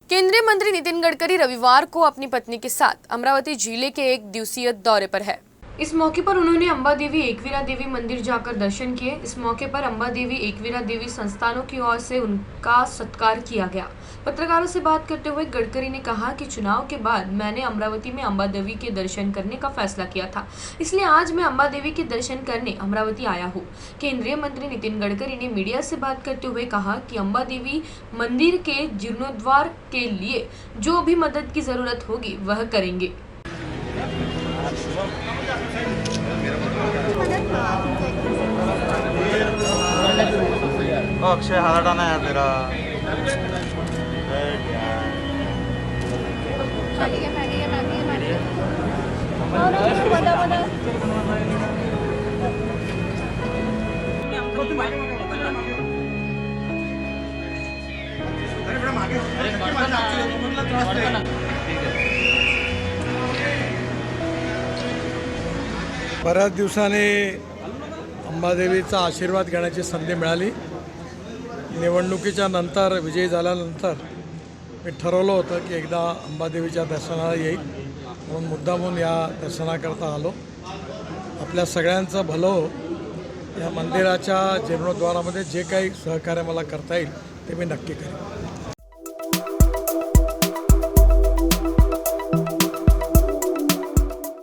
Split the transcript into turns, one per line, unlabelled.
केंद्रीय मंत्री नितिन गडकरी रविवार को अपनी पत्नी के साथ अमरावती जिले के एक दिवसीय दौरे पर है। इस मौके पर उन्होंने अंबा देवी एकवीरा देवी मंदिर जाकर दर्शन किए। इस मौके पर अंबा देवी एकवीरा देवी संस्थानों की ओर से उनका सत्कार किया गया। पत्रकारों से बात करते हुए गडकरी ने कहा कि चुनाव के बाद मैंने अमरावती में अंबा देवी के दर्शन करने का फैसला किया था, इसलिए आज मैं अंबा देवी के दर्शन करने अमरावती आया हूँ। केंद्रीय मंत्री नितिन गडकरी ने मीडिया से बात करते हुए कहा कि अंबा देवी मंदिर के जीर्णोद्धार के लिए जो भी मदद की जरूरत होगी वह करेंगे।
अक्षय हालाडाना है तेरा
बऱ्याच दिवसांनी अंबादेवीचा आशीर्वाद घेण्याची संधी मिळाली। निवडणुकीच्या नंतर विजयी झाल्यानंतर मी ठरवलं होतं की एकदा अंबादेवीच्या दर्शनाला येईल, म्हणून मुद्दामून या दर्शनाकरता आलो। आपल्या सगळ्यांचं भलं हो, या मंदिराच्या जीर्णोद्धारामध्ये जे काही सहकार्य मला करता येईल ते मी नक्की करेन।